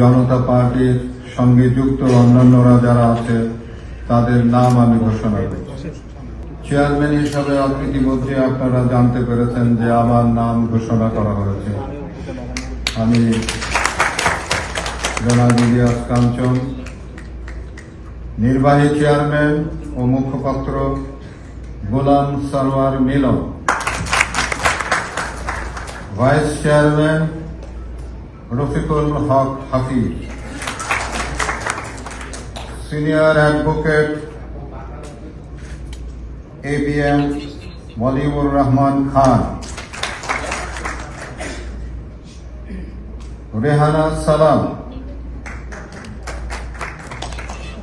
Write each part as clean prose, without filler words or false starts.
জনতা পার্টির সঙ্গে যুক্ত অন্যান্যরা যারা আছে তাদের নাম আমি ঘোষণা করছি। চেয়ারম্যান হিসাবে ইতিমধ্যে আপনারা জানতে পেরেছেন যে আমার নাম ঘোষণা করা হয়েছে। আমি জনাব ইলিয়াস কাঞ্চন। নির্বাহী চেয়ারম্যান ও মুখপাত্র গোলাম সরওয়ার মিলন। ভাইস চেয়ারম্যান রফিকুল হক হাফিজ। Senior advocate ABM মলিউর Rahman Khan. Rehana সালাম।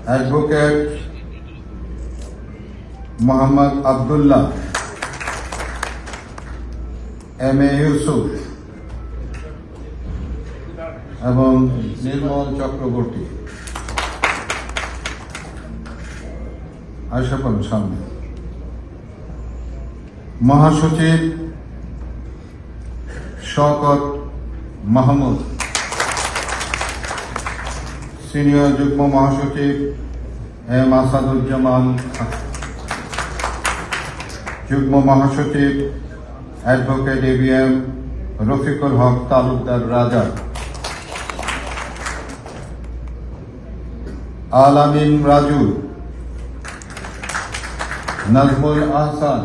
অ্যাডভোকেট মোহাম্মদ আব্দুল্লাহ। MA ইউসুফ এবং নির্মল চক্রবর্তী। আশাফল সামনে। মহাসচিব শওকত মাহমুদ। সিনিয়র যুগ্ম মহাসচিব M আসাদুজ্জামান। যুগ্ম মহাসচিব অ্যাডভোকেট ABM রফিকুল হক তালুকদার রাজা। আলামিন রাজু। নাজমুল আহসান।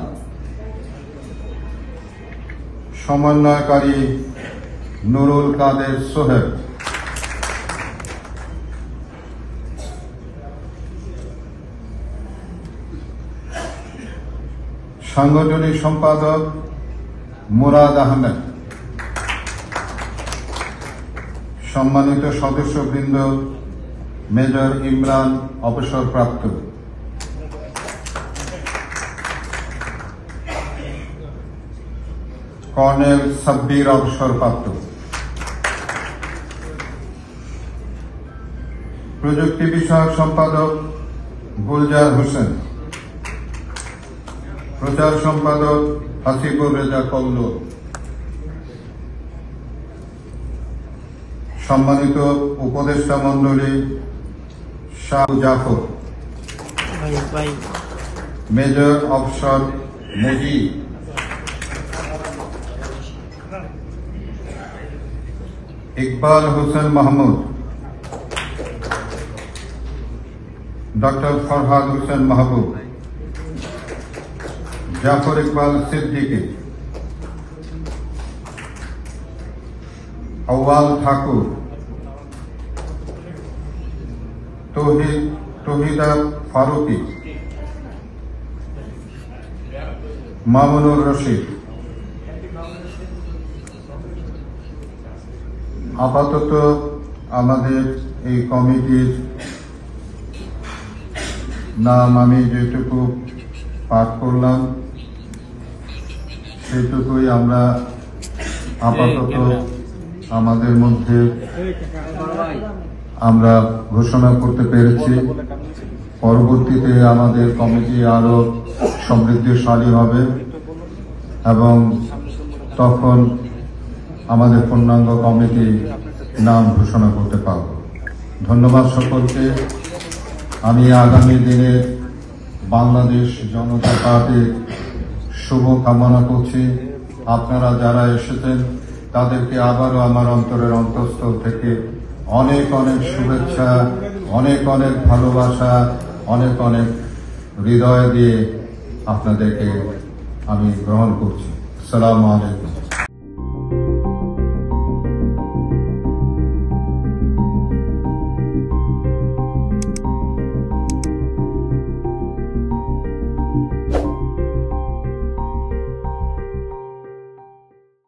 সমন্বয়কারী নুরুল কাদের সোহেল। সাংগঠনিক সম্পাদক মুরাদ আহমেদ। সম্মানিত সদস্যবৃন্দ মেজর ইমরান অবসরপ্রাপ্ত। কর্নেল সাব্বির অবসরপ্রাপ্ত। প্রযুক্তি বিষয়ক সম্পাদক গুলজার হোসেন। প্রচার সম্পাদক হাসিবুর রেজা কল্লো। সম্মানিত উপদেষ্টা মন্ডলী Shah Zafar. Major officer Mujib. Iqbal Hossain Mahmud. Doctor Farhad Hossain Mahbub. Zafar Iqbal Siddiqui. Awal Thakur. Tauhida Faruqui. Mamunur Rashid. আপাতত আমাদের এই কমিটির নাম আমি যেটুকু পাঠ করলাম সেটুকুই আমরা আপাতত আমাদের মধ্যে আমরা ঘোষণা করতে পেরেছি। পরবর্তীতে আমাদের কমিটি আরো সমৃদ্ধশালী হবে এবং তখন আমাদের পূর্ণাঙ্গ কমিটি নাম ঘোষণা করতে পারব। ধন্যবাদ সকলকে। আমি আগামী দিনে বাংলাদেশ জনতা পার্টির শুভ কামনা করছি। আপনারা যারা এসেছেন তাদেরকে আবারও আমার অন্তরের অন্তঃস্থল থেকে অনেক অনেক শুভেচ্ছা, অনেক অনেক ভালোবাসা, অনেক অনেক হৃদয় দিয়ে আপনাদেরকে আমি গ্রহণ করছি। আসসালামু আলাইকুম।